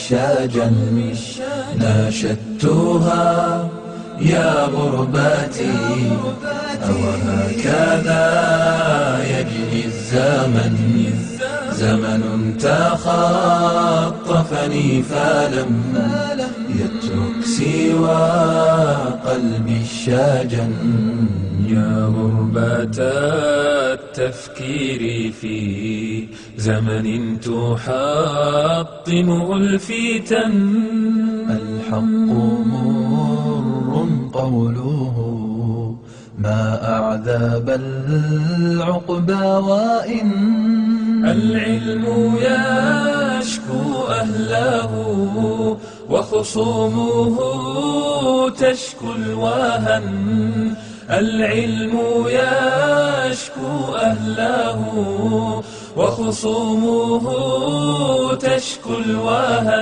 الشاجا ناشدتها يا غرباتي، أوهكذا يجري الزمن، زمن تخطفني فلم يترك سوى قلبي الشاجا. يا غربة التفكير في زمن تحطمه الفتن، الحق مر قوله ما أعذب العقبى، وإن العلم يشكو أهله وخصومه تشكو الوهن، العلم يشكو أهله وخصومه تشكو الوهن.